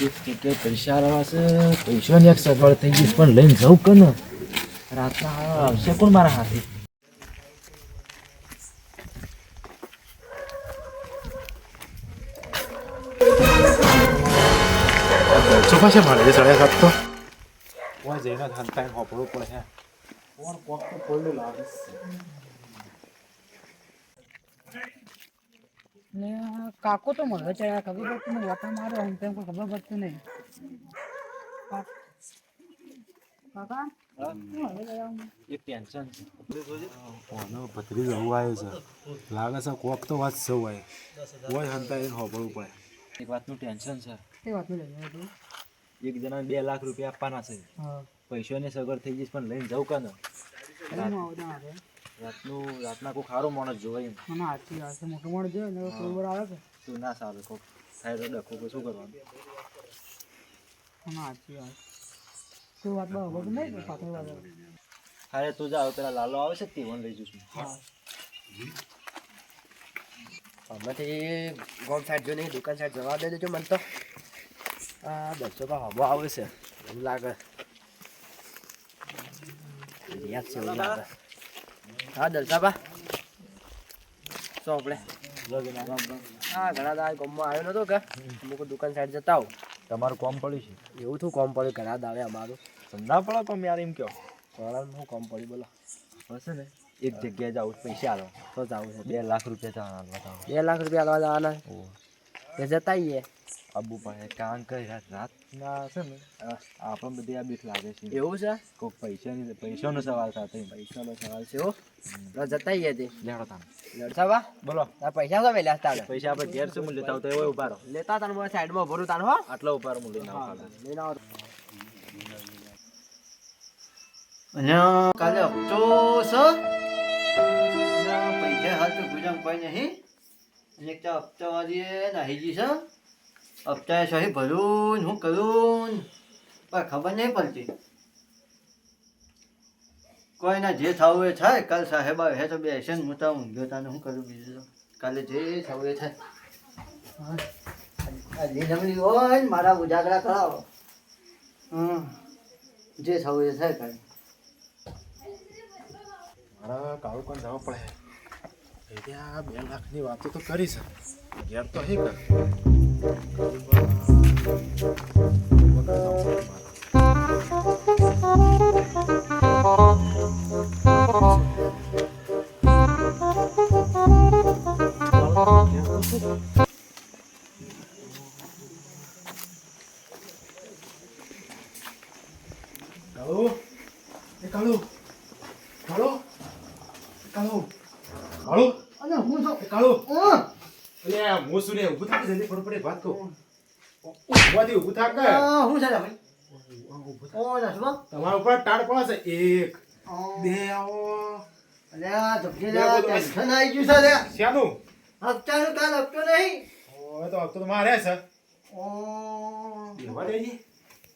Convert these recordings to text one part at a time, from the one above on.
એક જગ્યાએ પૈસા રહેવાશે, પૈસાની એક સગવડ થઈ ગઈ પણ લઈને જવું કે ને રાતના આવશે કોણ મારા હાથે? ચોખા છે મારે 7:30 તો કોઈ જઈને હંતાઈને હોપડવું પડે છે. કોણ કોક તો પડેલું લાગે ને કાકો તો મળે છે ખબર પડતી નહીં વાતા મારો આમ તેમ કોઈ ખબર પડતી નહીં કાકા એક ટેન્શન છે. કોનો ભત્રી જવું આવ્યો છે લાગે છે કોક તો વાત સૌ આવે કોઈ હંતાઈને હોપડવું પડે. એક વાતનું ટેન્શન છે. એ વાત લઈ જાય તું એક જણાને 2 લાખ રૂપિયા આપવાના છે. હા પૈસાની સગવડ થઈ ગઈ પણ લઈને જવું કે ને રાતના કોઈ ખારો માણસ જોવે એમ. મને સાચી વાત છે મોટું મોટું જોઈએ ને બરોબર આવે કે તું ના સારું કોક થાય તો ડખો કે શું કરવાનું? મને સાચી વાત તું વાત બરાબર નહીં પાછળ વાત અરે તું જા પેલા લાલો આવે છે તે વન લઈ જઈશું. હમણાંથી ગોમ સાઈડ જો નહીં દુકાન સાઈડ જવા દે દેજો મને તો આ 200 તો હવા આવે છે એવું લાગે યાદ છે એવું લાગે. હા દર્શાબા શું આપણે હા ઘણા દાડા ગામમાં આવ્યો નતો કે અમુક દુકાન સાઈડ જતા આવું. તમારું કોમ પડ્યું છે? એવું શું કોમ પડ્યું ઘણા દાડે અમારું ધંધા પડે પણ યાર એમ કહો ઘણા શું કોમ પડ્યું બોલો હશે ને એક જગ્યાએ જાવ પૈસા આલો તો જવું છે 2 લાખ રૂપિયા જવાના 2 લાખ રૂપિયા આલવા જવાના એ જતા આવીએ આબુ પડે કારણ કે રાતના છે ને આપણને બધી આ બીક લાગે છે. એવું છે કોઈક પૈસાનો સવાલ સાથે પૈસાનો સવાલ છે હો જતા આવીએ તે લેડો તમે દર્શાબા બોલો. આ પૈસા તો વેલા તારે પૈસા આપણે ઘેર શું લેતા આવતા એવો ઉભા રહો. લેતા તાર મને સાઈડમાં ભરું તાર હો આટલા ઉભા રહો લઈને આવો ખાલી. લઈને આવો અને કાલે હપ્તો છે પૈસા હાલ તો ગુજામ કોઈ નહીં અને એક તો હપ્તા વાળી નાહીજી છે હપ્તા સહી ભરું હું કરું પણ ખબર નહીં પડતી કોઈના જે થવું એ થાય કાલ સાહેબ આવે તો બેસે ને હું તો ઊંઘ્યો તાને શું કરું બીજું તો કાલે જે થવું એ થાય આ જમણી હોય ને મારા ઉજાગરા કરાવો જે થવું એ થાય કાલે મારા કાળું કોણ જવા પડે એ ત્યાં 2 લાખની વાતો તો કરી છે ઘેર તો હે કર કાળુ એ કાળુ કાળુ કાળુ કાળુ અને હું તો કાળુ હું અલે હું સુને ઊભું થાક જલ્દી ફટફટ વાત કહું ઊભા થી ઊભું થાક હું છે ભાઈ ઓ નસબા તમારા ઉપર ટાળ પડે છે 1 2 આવો અલે આ ધબકેલા ટેન્શન આવી ગયું છે લે શ્યાનું હપ્તાનું કાલ હપ્તો નહીં ઓય તો હપ્તો તો મારે છે ઓ એવા દેજી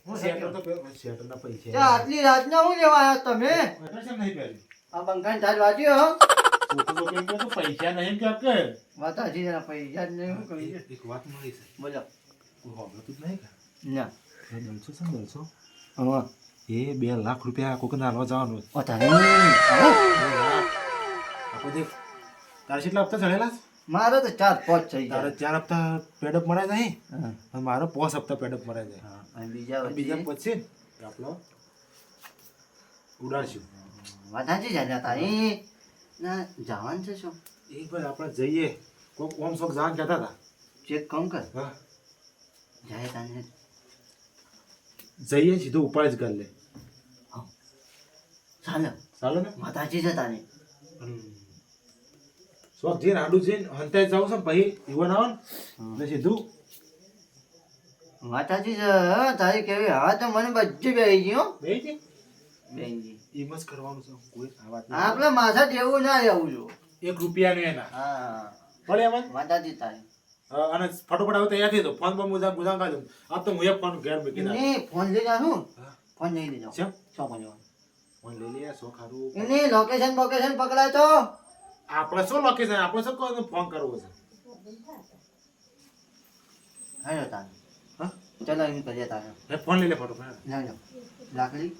હું શેટર તો શેટરના પૈસા ત્યાં આટલી રાતના હું લેવા આવ્યા તમે પૈસા કેમ નહીં પહેરી આ બંગાન તાજ વાંચ્યો હો છોકરો કેમ કે પૈસા નહીં કે કે વાતા હજી જરા પૈસા જ નહીં હું કહી એક વાત મળી છે બોલો કોઈ હોબળતું જ નહીં કે ના એ દલસો છે ને દલસો હા એ 2 લાખ રૂપિયા કોકને હાલવા જવાનું ઓ તારે આવો આપણે દેખ તારે કેટલા હપ્તા ચડેલા છે? મારો તો 4-5 થઈ તારે ગયા 4 હપ્તા પેડઅપ મરાય નહીં હા અને મારો 5 હપ્તા પેડઅપ મરાય જાય હા અને બીજા બીજા વચ્ચે પછી આપણો ઉડાડશું વાતાજી જાય તારી ના જવાનું છે શું એક વાર આપણે જઈએ કોક ઓમ શોખ જાણ કહેતા હતા ચેક કમ કર હા જાય તાને જઈએ સીધું ઉપાડ જ કરી લે ચાલો ચાલો ને માતાજી છે તારી શોખ જઈને આડું જઈને હંતાઈ જાવ છે ને પછી ઈવન આવે ને સીધું માતાજી છે તારી કેવી હા તો મને બધી બેહી ગઈ હો બે છે બેહી ગઈ એમ જ કરવાનું છે કોઈ આ વાત આપણે માથા જેવું ના રહેવું જો નહીં 1 રૂપિયાનું એના હા પડે એમાં માતાજી તારી અને ફટોફટ આવે તૈયાર થઈ તો ફોન પર મુજા ગુજામ કાઢો આપ તો હું એક ફોન ઘેર મૂકી દઉં એને ફોન લઈ જાઉં હા. ફોન લઈ લેજો ચમ શું બન્યું ફોન લઈ લે સો ખારું એને લોકેશન પકડાય તો આપણે શું લોકેશન આપણે શું કોઈ ફોન કરવો છે હેલો તારી હા ચાલો એમ કરીએ તારે લે ફોન લઈ લે ફટોફટ ના લો લાકડી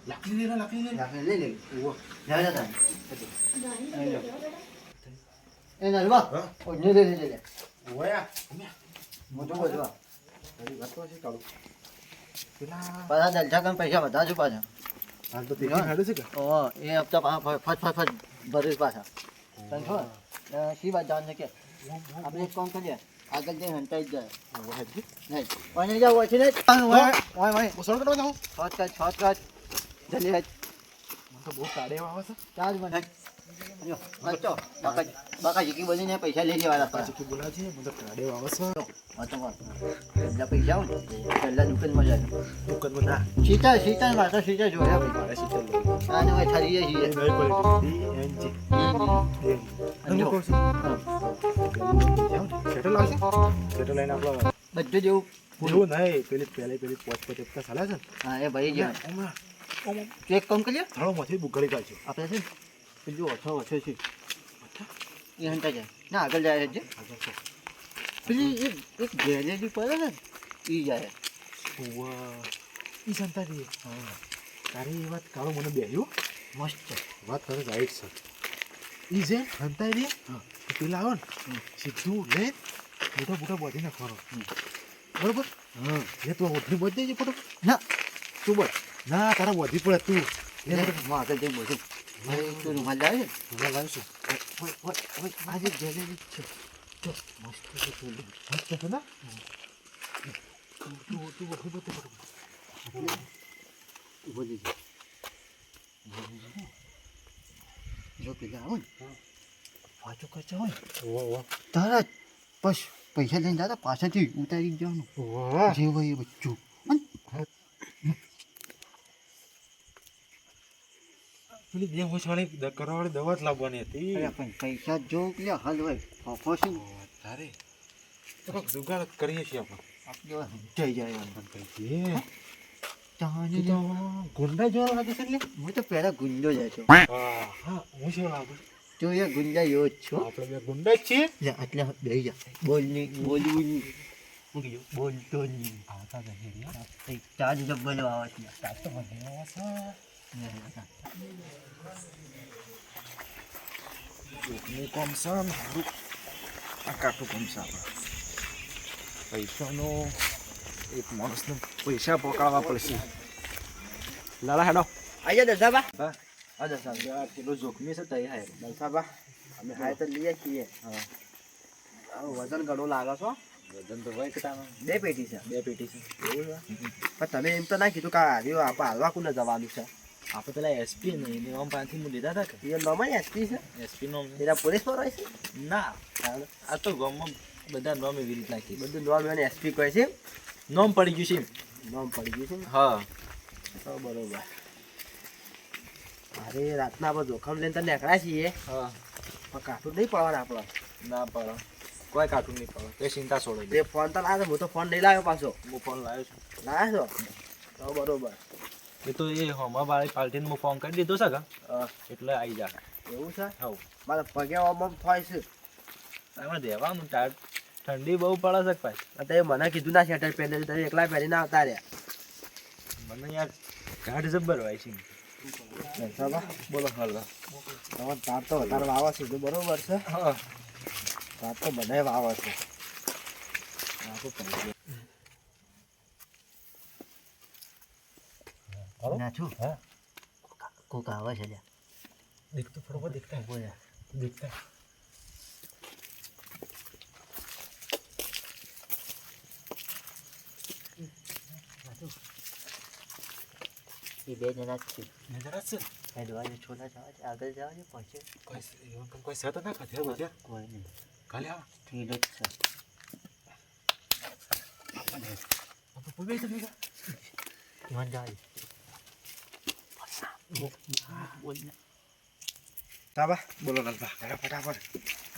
લાકડી લે લાકડી લઈ લે ઓવો ના લો તારે લઈ લો એ ના લો હા? ઓ ને લે લે ઓયા મોટો બોલવા તારી વાત તો છે કાળુ પેલા પાછા દલછા કમ પૈસા બધા જો પાછા હાલ તો તેની હાડે છે કે ઓ એ હપ્તા ફટ ભરીશ પાછા તને ખબર શી વાત જાણ છે કે આપણે એક કામ કરીએ આગળ જઈને હંતાઈ જ જાય ઓવા હેજી નહીં પાણી જાવ છે ને ઓય ઓસળ કરવા જાઉં શોર્ટકટ જલ્દી હેડ મને તો બહુ કાઢે આવે છે ચાર્જ મને અયો બચ્ચો બાકા જીકી બનીને પૈસા લઈ લેવાના પાછી કે બોલા છે મને તો કાઢે આવે છે વાતો એટલા પૈસા આવું ને પહેલા દુકાનમાં જાય દુકાનમાં ના સીતા માથા સીતા જોયા ભાઈ મારે શીતલ લે આને ભાઈ ઠરીએ છીએ નહીં ક્વોલિટી એનજી જો. સેટલ આવશે સેટલ લઈને આપણો બધું જેવું એવું નહીં પેલી પોચ પચપતા ચાલે છે ને હા એ ભાઈ ગયા હમણાં એક કામ કરીએ થાળોમાંથી બુક કરી કાઢજો આપણે છે ને પેલું ઓછો છે એ હંતા જાય ના આગળ જાય છે પેલી એક ગેલેરી પડે ને એ જાય ઈ સંતાજી તારી એ વાત કાળો મને બેહ્યું મસ્ત છે વાત કરે રાઈટ છે ઈ જે સંતાજી પેલા આવો ને સીધું લે મોટા બોધી નાખવાનો બરોબર એ તું ઓઢની બોધ દેજે ફટો ના તું બોલ ના તારા બોધી પડે તું હું આગળ જઈ બોલું તું રૂમાલ લાવે છે તું લાવીશું આજે ગેલેરી છે મસ્ત છે ને તું બોધી બોધ ફટો બોલી જો પેલા આવો ને વાંચો કરતા હોય વાહ તરત બસ પૈસા લઈને દાદા પાછળથી ઉતારી જવાનું વાહ જે હોય એ બચ્ચું પેલી બે હોશવાળી કરવાવાળી દવા જ લાવવાની હતી અરે પણ પૈસા જો પેલે હાલ હોય ફોફો છે ને તારે તો કંઈક જુગાડ કરીએ છીએ આપણે આપણે જઈ જાય એમ. એ ચાની તું તો ગુંડા જેવા લાગે છે એટલે હું તો પહેલા ગુંજો જાય છું હા હું શું લાગુ જો એ ગુંજા એવો જ છું આપણે બે ગુંડા જ છીએ લે એટલે બેહી જા બોલવું નહીં હું કીધું બોલતો નહીં આવતા જઈએ ચાર્જ ડબલ આવે છે તાર તો મને આવે છે કોમ છે મારું આ કાટું કોમ છે આપણે પૈસાનો એક માણસને પૈસા પકડવા પડશે લાલા હેડો આજા દસાબા હા આ દસાબા આ કિલો જોખમી છે તઈ હાય દસાબા અમે હાય તો લઈએ છીએ હા વજન ઘણું લાગે છો વજન તો હોય કે તામાં બે પેટી છે બે પેટી છે એવું પણ તમે એમ તો ના કીધું કે આવ્યો આપણે હાલવા કોને જવાનું છે આપણે પેલા એસપી ને એની આમ પાસેથી હું લીધા હતા કે એ નોમાં એસપી છે એસપી નો એના પોલીસમાં રહે છે ના આ તો ગામમાં બધા નોમ એવી રીતના કે બધું નોમ એને એસપી કહે છે નોમ પડી ગયું છે નોમ પડી ગયું છે ને હા તો બરોબર અરે રાતના આપણે જોખમ લઈને તો નીકળ્યા છીએ હા પણ કાઠું નહીં પડવાના આપણો ના પડો કોઈ કાઠું નહીં પડો તે ચિંતા છોડો તે ફોન તો લાવે હું તો ફોન નહીં લાવ્યો પાછો હું ફોન લાવ્યો છું લાવ્યા છો તો બરોબર એ તો એ હોમા વાળી પાર્ટીને હું ફોન કરી દીધો છે કે હા, એટલે આવી જા એવું છે હવ મારા પગે ઓમ થાય છે એમાં દેવાનું ઠંડી બહુ પડે છે ભાઈ અને તે મને કીધું ના શેટર પહેરે તમે એકલા પહેરીને આવતા રહ્યા મને યાર ગાઢ જબ્બર હોય છે દસાબા બોલો હાલ તમારે તાર તો વધારે વાવા છે તો બરોબર છે હા તાર તો બધાય વાવા છે ના છું હા કોક આવે છે લ્યા देखते फटाफट देखता है બોલ્યા देखता है એ બે જણા જ છે नजर आ सर એ દવાઈ છોલા જવા છે આગળ જવા છે પછી कोई इवन कोई साथ ना खाते हो क्या કોઈ નહીં काले आ ઠીક જ છે अब कोई भी चलेगा મન જાય બોલ ને તાબા बोलो लालबा जरा फटाफट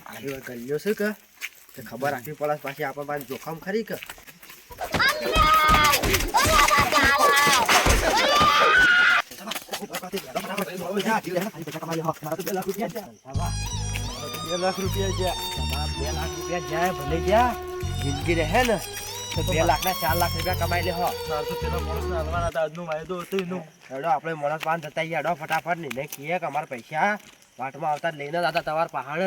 આવી વાર ગલ્યો છે કે ખબર રાખવી પડે પાછી આપણા પાસે જોખમ ખરી કે ₹2 લાખ તમારા 2 લાખ રૂપિયા જાય ભલે ગયા જિંદગી રહે ને 2 લાખ ના 4 લાખ રૂપિયા કમાઈ લે હો. તાર તો પેલા માણસને હાલવાના હતા, આજનો વાયદો હતો એનો. હેડો આપણે માણસ પાન થતા આવીએ. હેડો ફટાફટ ને કહીએ કે અમારા પૈસા વાટમાં આવતા જ લઈને જ હતા તમારા પહાડ જ.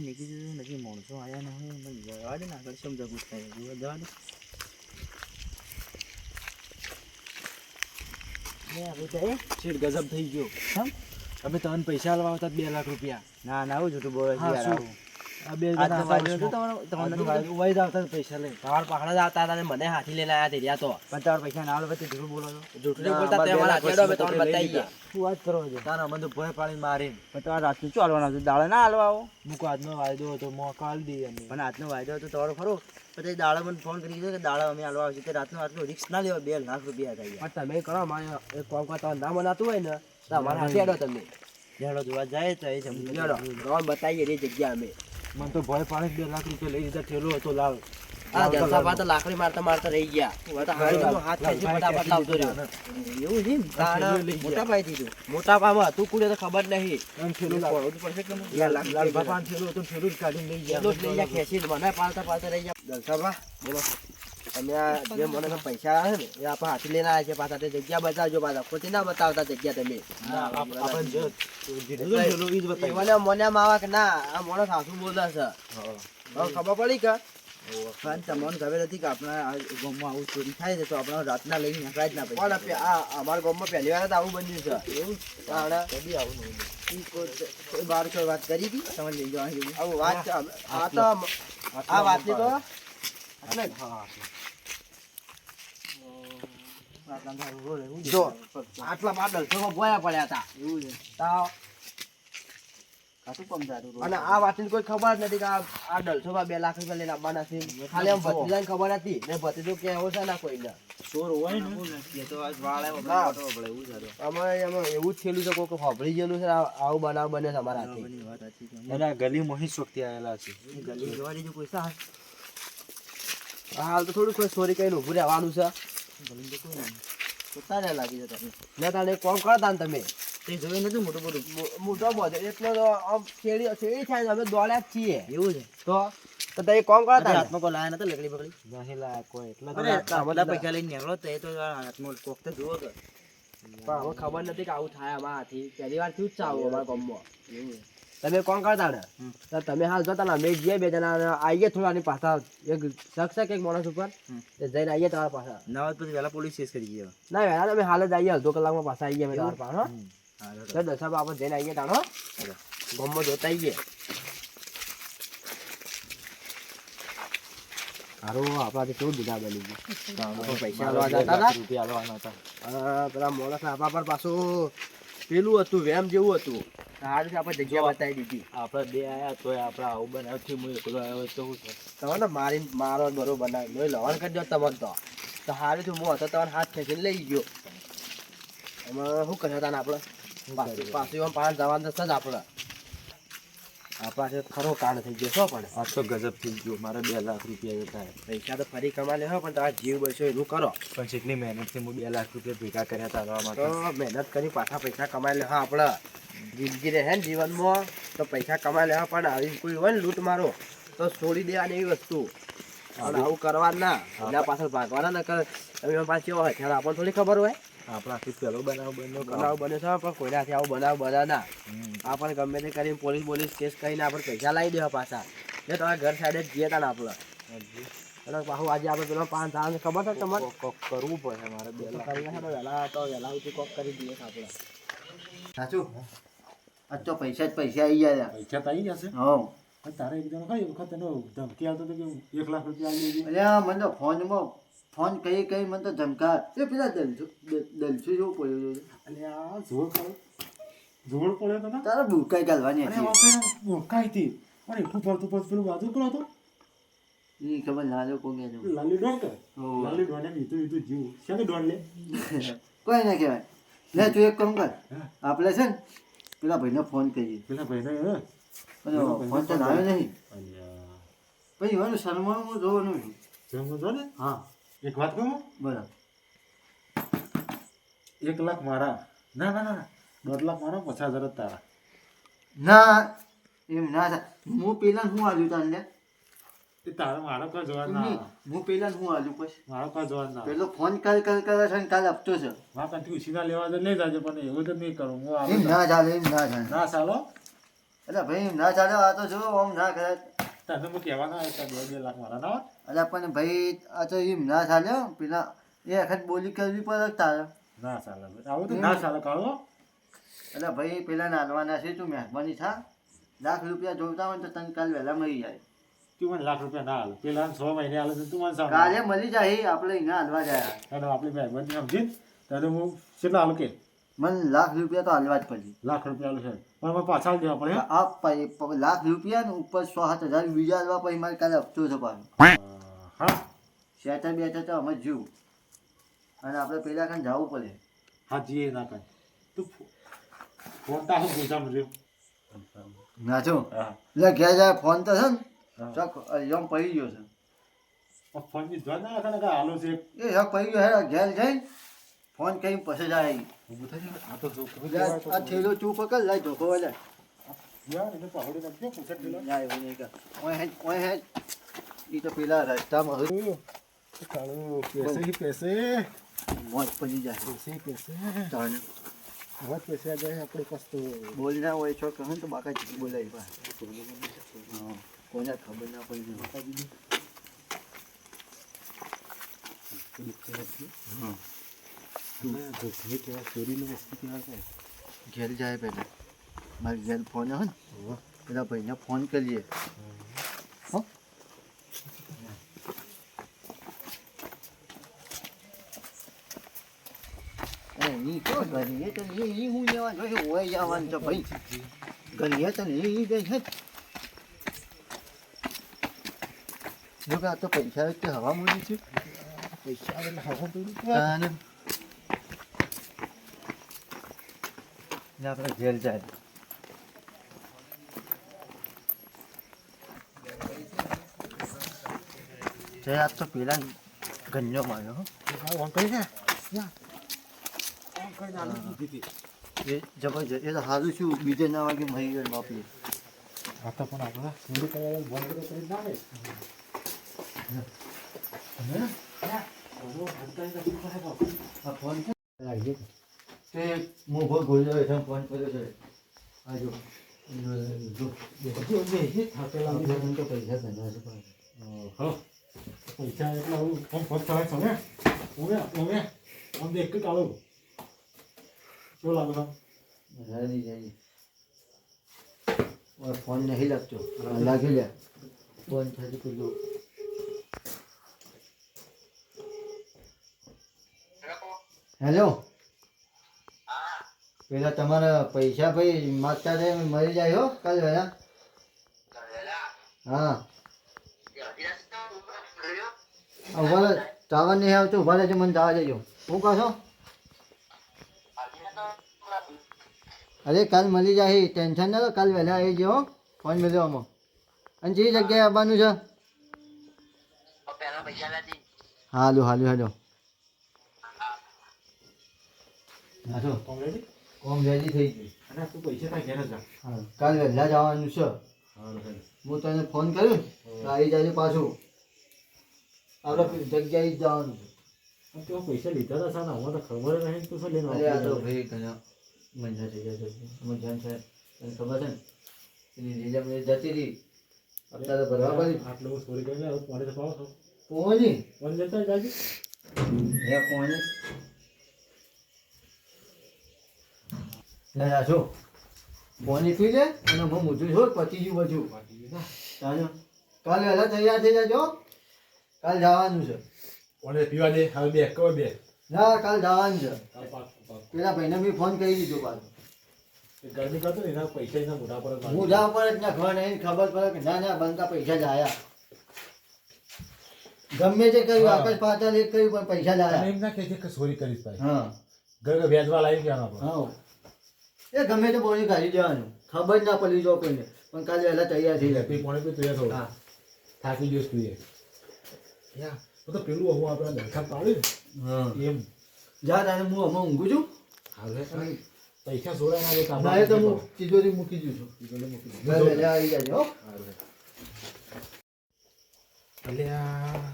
મેં કીધું નથી માણસો આવ્યા નહીં મને જવા દે ને આગળ શું જગું થાય જવા દે શેઠ ગજબ થઈ ગયો. હમ? અમે તમને પૈસા આલવા આવતા 2 લાખ રૂપિયા. ના ના આવું જૂઠું બોલે છે હા, યાર શું? આવું. આ બે આજનો જણા વાયદો હતો હાઉસમાં. તમારો તમને આજનો નથી વાયદો વાયદા આવતા હતા પૈસા લઈ. તમારા પહાડ જ આવતા હતા ને મને હાથી લઈને આવ્યા તે રહ્યા તો. પણ તમારા પૈસા ના આવે પછી જૂઠું બોલો છો જૂઠું ના, બોલતા તે અમારા અમારા 2 હાથી હેડો અમે તમને લાખ બતાવી લીધા. ગયા. શું વાત કરો છો તારા અમને તો ભય પાડીને મારી. પણ તમારે રાતનું શું હાલવાના છે દાડે ના હાલવા આવો મૂકો આજનો વાયદો હતો મોકો આલી દઈએ અમે. પણ આજનો વાયદો હતો તમારો ખરો પછી દાડે મને ફોન કરી દીધો કે દાડે અમે હાલવા આવશે તે રાતનું આટલું રિસ્ક ના લેવા 2 લાખ રૂપિયા થાય પણ તમે કરો મારે એક કામ કરતા ના મનાતું હોય ને તો અમારા હાથી હેડો તમે. લેડો જોવા જાય તો એ જમ હેડો ગામ બતાવીએ એ જગ્યા અમે. મને તો ભય પાડીને 2 લાખ રૂપિયા લઈ દીધા. ઠેલો હતો લાલ. આ જલસા તો લાકડી મારતા મારતા રહી ગયા. હું તો હારી તો હાથ ખેંચી ફટાફટ લાવતો રહ્યો. એવું છે મોટા પાઈ દીધું મોટા પામાં હતું કુડે તો ખબર નહીં. આમ ઠેલો લાલ. લાલ બાપા ઠેલો હતો, ઠેલો જ કાઢીને લઈ ગયા. એટલું જ લઈ ગયા ખેંચીને મને પાલતા પાલતા રહી ગયા. જલસાબા બોલો તમે આ જે મને તો પૈસા આવે ને એ આપણે હાથી લઈને આવ્યા છે પાછા તે જગ્યા બતાવજો પાછા ખોટી ના બતાવતા જગ્યા તમે. ના, આપણને જે કીધું ને ઠેલો ઈ જ બતાવી. મને માવા કે ના આ માણસ સાસુ બોલે છે. હવે ખબર પડી કે પણ તમને ખબર હતી કે આપણા આ ગામમાં આવું ચોરી થાય છે તો આપણે રાતના લઈને નીકળાય જ ના પણ પૈસા આ અમારા ગામમાં પહેલી વાર જ આવું બન્યું છે. એવું કદી આવું નહીં કોઈ બાર કોઈ વાત કરી હતી તમે લઈ જવા જેવું આવું વાત છે. આ તો આ વાતની તો એટલે જ. જો આટલા બાદલ તો બોયા પડ્યા હતા. એવું છે તાવ. કાતું કમ જાતું અને આ વાતની કોઈ ખબર જ નથી કે આ 2 લાખ રૂપિયા લઈને આવવાના છે. ખાલી આમ ભત્રીજાને ખબર હતી ને ભત્રીજો કેવો છે ના કોઈને. ચોર હોય ને એ તો આજ વાળે હા. પડે એવું છે અમે એમાં એવું જ થયેલું છે કોઈ હોભળી ગયેલું છે આવું બનાવ બને છે અમારા હાથે. બની વાત હતી કે અને આ ગલીમાં જ શોખથી આવેલા છે. ગલી જોવા દીધું કોઈ સાહ હાલ તો થોડું કોઈ સોરી કહીને ઊભું રહેવાનું છે. ગલી તો કોઈ નહીં પોતાને લાગી જતા ને તાને એક કામ કરતા ને તમે તે જોયું નથી મોટું મોટું મોટો બધો એટલો તો આમ શેરી શેરી થાય ને અમે દોડ્યા જ છીએ. એવું છે તો તમે એક કામ કરતા ને. હાથમાં કોઈ લાયા નતા લકડી પકડી નહીં લાયા કોઈ. એટલા અરે આ બધા પૈસા લઈને નીકળો તો એ તો હાથમાં કોક તો જુઓ તો પણ હવે ખબર નથી કે આવું થાય અમારાથી પહેલી વાર થયું જ છે આવું અમારા ગામમાં. એવું છે તમે કોણ કરતા ને તો તમે હાલ જોતા ને અમે જઈએ 2 જણા આવીએ થોડાની પાછા એક શખ્સ છે કે એક માણસ ઉપર તે જઈને આવીએ તમારા પાછા. ના વાત પછી પહેલા પોલીસ કેસ કરી ગયા ના વહેલા અમે હાલ જ આવીએ અડધો કલાકમાં પાછા આવીએ અમે તમારા પાસે. હો? તો દસાબ આપણે જઈને આવીએ તાણો ગામમાં જોતા આવીએ. હારું આપણાથી કેવું બીજા બની ગયું. પૈસા લેવા જતા હતા. રૂપિયા આલવાના હતા. પેલા મોણસ આપણા પર પાછું પેલું હતું વેમ જેવું હતું. સારું છે આપણે જગ્યા બતાવી દીધી. આપણે 2 આયા તોય આપણે આવું બનાવથી હું એકલો આવ્યો તો શું છે? તમે ને મારો બરોબર બનાવી લોહી લવણ કરી દો તમને તો સારું થયું હું હતો તમારે હાથ ખેંચીને લઈ ગયો. એમાં શું કર્યો હતા ને આપણે પાછું એમ પાન જવાનું થશે જ આપણે. આપણા ખરો કાંડ થઈ ગયો શું પણ આ તો ગજબ થઈ ગયો. મારે 2 લાખ રૂપિયા જતા રહ્યા. પૈસા તો ફરી કમાઈ લેવો પણ તમારા જીવ બસો એનું કરો. પણ જેટલી મહેનતથી હું 2 લાખ રૂપિયા ભેગા કર્યા હતા આલવા માટે. તો મહેનત કરી પાછા પૈસા કમાઈ લેવા આપણે જિંદગી રહે ને જીવનમાં તો પૈસા કમાઈ લેવા પણ આવી કોઈ હોય ને લૂંટ મારો તો છોડી દેવાની એવી વસ્તુ. અને આવું કરવા ના એના પાછળ ભાગવાના ન કર. તમે પાછી હોય ત્યારે આપણને થોડી ખબર હોય આપણાથી પહેલો બનાવ બન્યો બનાવ બને છે પણ કોઈનાથી આવું બનાવ બના ના. આપણે ગમે તે કરીને પોલીસ કેસ કરીને આપણે પૈસા લાવી દેવા પાછા. ને તમારા ઘર સાઈડે જ જઈએ તા ને આપણે. અને પાછું આજે આપણે પેલો 5 થવાની ખબર છે તમારે કોક કરવું પડે મારે 2 લાખ. વહેલા ઉઠી કોક કરી દઈએ આપણે. સાચું આજ તો પૈસા જ પૈસા આવી ગયા પૈસા તો આવી જશે. હા. તારે એક જણો કઈ વખત એનો ધમકી આવતો હતો કે 1 લાખ રૂપિયા આવી દેજે. અલ્યા મને તો ફોન કઈ મને તો ધમકા એ પેલા દલસુ જેવું પડ્યું છે. અને આ જોર પડ્યો તો ને તારે બુકાઈ ગાલવાની અને હતી ઓળખાઈ હતી. અને એટલું ફરતું પેલું બાજુ કોણ હતો? એ ખબર ના જો કોણ કે લાલી ડોન કે હોવે. લાલી ડોને લીધું જીવ શેને ડોન લે કોઈ ના કહેવાય. લે તું એક કામ કર હા. આપણે છે ને પેલા ભાઈને ફોન કરીએ. પેલા ભાઈને અને ફોન તો આવ્યો નહીં અલ્યા પછી એવાનું સન્માનમાં જોવાનું છે. જમો જો ને હા એક વાત કહું બરાબર 1 લાખ મારા ના ના ના 1.5 લાખ મારા 50,000 જ તારા. ના એમ ના થાય. હું પેલા હું આવ્યું તને તે તારે મારો કોઈ જોવા ના આવે. હું પેલા હું હાલું પછી મારો કોઈ જોવા ના આવે. પેલો ફોન કરે છે ને કાલ આપતો છે મારા કંઠી ઉછીના લેવા તો લઈ જાજો પણ એવું તો નહીં કરું હું આવે એમ ના ચાલે એમ ના ચાલે ના ચાલો એટલે ભાઈ એમ ના ચાલે આ તો જો આમ ના કરે તને હું કહેવાના આવે કે 2 લાખ મારા ના હોય. એટલે પણ ભાઈ આ તો એમ ના ચાલે હો. પેલા એ વખત બોલી કરવી પડે તારે ના ચાલે આવું તો ના ચાલે કાઢો. એટલે ભાઈ પેલા નાનવાના છે તું મહેરબાની થા લાખ રૂપિયા જોઈતા હોય તો તને કાલ વહેલા મળી જાય તું મને લાખ રૂપિયા ના હાલ પેલા 6 મહિને હાલે તો તું મને સામે કાલે મળી જાય આપણે એના હાલવા જાય અને આપણી મહેરબાની સમજી ત્યારે હું કેટલા હાલ કે મને લાખ રૂપિયા તો હાલવા જ પડી લાખ રૂપિયા હાલ છે પણ મને પાછા જ દેવા પડે હે? આ લાખ રૂપિયા ને ઉપર 6-7 હજાર બીજા હાલવા પછી મારે કાલે હપ્તો છે પાછો હા શેટર બેટર તો અમે જીવ અને આપણે પેલા કાંઈ જવું પડે હા જીએ ના કાંઈ તું ફોન તા હું પૂછા મને ના છો હા એટલે ઘેર જાય ફોન તો છે ને હા. ચોક એમ પડી ગયો છે ફોન ની જોવા ના કાંઈ કે હાલો છે એ ચોક પડી ગયો હે ઘેર જઈને ફોન કરીને પછી જાય ઊભું થઈ ગયું. આ તો છોકરું આ થેલો ચૂપ પકડ લાય ધોકો વાલે યાર એને પહોળી નાખજો પૂછે પેલો ના એવું નહીં કર ઓય હે એ તો પેલા રસ્તામાં હતું. કાળો પૈસે મોજ પડી જાય પૈસે તાણે बहुत पैसे आ गए अपने पास तो બોલી ના હોય છો કહે તો બાકા જ બોલાય બા કોઈને ખબર ના પડી ઘેર જાય પહેલા મારે ઘેર ફોન હોય ને પેલા ભાઈને ફોન કરીએ હો એ તો ગરીએ તો એ હું લેવા જોઈએ હોય જવાનું તો ભાઈ ગરીએ તો એ ગઈ છે જો કે આ તો પૈસા તે હવા મૂડી છે पैसा એટલે હવા દોડી અને આપણે ઘેર જાય આજ તો પેલા ગંજો માર્યો હો હા કરી ને યા કરી ના દીધી એ જબરજસ્ત એ તો સારું શું બીજે ના વાગે મરી ગયો બાપી આ તો પણ આપણા સુંદર કલર બંધ કરી ના આવે આ ફોન લાગી તે મોભો ગોલ્યો છે ફોન કર્યો છે આજો જો થાકેલા તો પૈસા ધનવા છે પણ હા પૈસા એટલા હું ફોન થાય છે ને ઓમે આમ દેખ કે કાળો શું લાગે છે હરી જાય ઓર ફોન નહીં લાગતો લાગી લે ફોન થાય પેલું હેલો પેલા તમારા પૈસા ભાઈ માગતા થાય મળી જાય હો કાલ વહેલા હા ઉભા ટાવર નહીં આવતો ઉભા રહેજો મને જવા દેજો શું કહો છો અરે કાલ મળી જાય ટેન્શન ના લો કાલ વહેલા આવી જાઓ ફોન મેળવવામાં અને જે જગ્યાએ આવવાનું છે હાલો હાલો હાલો હાલો કોમેડી કોમ રેડી થઈ ગયું અને તું પૈસા થાય ઘેર જા હા કાલ વહેલા જવાનું છે હું તને ફોન કર્યો તો આવી જાય પાછું આપણે જગ્યાએ જ જવાનું છે તો પૈસા લીધા હતા સાના હું તો ખબર નહીં તો શું લેનો અરે આ તો ભાઈ ઘણા મહિના થઈ ગયા છે અમે ધ્યાન છે તને ખબર છે ને એની લીલા મને જતી રહી અત્યારે ભરવા પડી આટલું ચોરી કરીને હવે પાણી તો પાવો છો પહોંચી ફોન લેતા જાજી હે પહોંચી ના છો પાણી પી લે અને હું મૂઠું છું પતી ગયું બધું તાજો કાલ વહેલા તૈયાર થઈ જાજો કાલ જવાનું છે પાણી પીવા દે હવે બે કવ બે ના કાલ જવાનું છે પાક પેલા ભાઈને બી ફોન કરી દીધો પાછો ગરમી કરતો ને એના પૈસા એના મોટા પર હું જા પર જ ના ખબર નહીં ખબર પડે કે ના ના બનતા પૈસા જ આયા ગમે તે કર્યું આકાશ પાતાલ એક કર્યું પણ પૈસા જ આયા એમ ના કહે કે ચોરી કરીશ ભાઈ હા ઘર વ્યાજવા લાવી ગયા આપણે હા એ ગમે તે બોલી કાઢી દેવાનું ખબર જ ના પડી જો કોઈને પણ કાલે વહેલા તૈયાર થઈ જાય પી પાણી પી તૈયાર થો હા થાકી જઈશ તું યા તો પેલું હું આપણે દરખાસ્ત પાડ્યું હા એમ જા તારે હું હમણાં ઊંઘું છું હવે પૈસા સોડા ના એ તો હું તિજોરી મૂકી દઉં છું ઘર વહેલા આવી જાય હો અલ્યા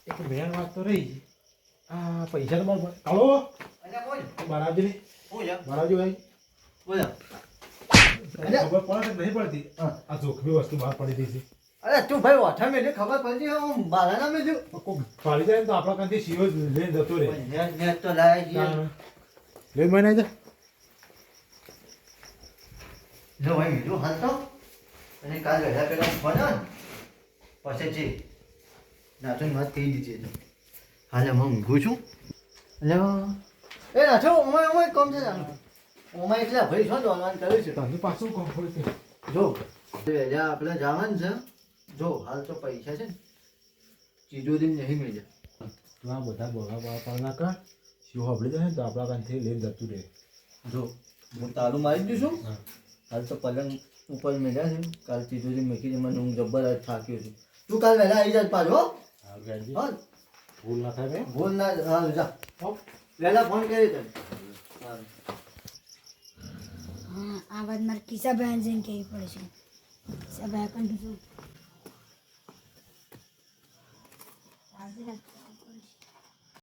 એક મેન વાત તો રહી આ પૈસા તો મારે કાળો અલ્યા બોલ બારાજી હું છે બારાજી ભાઈ બોલ ખબર પડે કે નહીં પડતી આ જોખમી વસ્તુ બહાર પડી રહી છે અરે તું ભાઈ ઓઠા મેં ખબર પડતી હું બારાના મેં કોઈ પાડી જાય ને તો આપણા કાંથી સીઓ લઈને જતો રહે નેટ તો લાય છે લઈ મને જા જો ભાઈ બીજું હાલ તો અને કાલ વહેલા પેલા ફોન આવે ને પછી જે નાચોની વાત કહી દીધી તો હાલ હું ઊંઘું છું એટલે એ નાચો ઓમાય કોમ છે ઓમાય એટલા ભાઈ છો દોડવાનું કર્યું છે તારું પાછું કોમ પડશે જો વહેલા આપણે જવાનું છે જો હાલ તો પૈસા છે ને ચીજોરી નહીં મળી જાય તું આ બધા બોલા બોલા ના કર સીઓ હબળી જાય ને તો આપણા કાંથી લઈને જતું રહે જો હું તારું મારી જ દઈશું હા હાલ તો પલંગ ઉપર મેળ્યા છે કાલ તિજોરી મૂકી છે મને હું જબ્બર થાક્યો છું તું કાલ વહેલા આવી જાય પાછો હા ગાડી હા ભૂલ ના થાય ભાઈ ભૂલ ના હા જા વહેલા ફોન કરી તને હા હા આ વાત મારે કિસ્સાભાઈ જઈને કહેવી પડશે કિસ્સાભાઈ પણ કીધું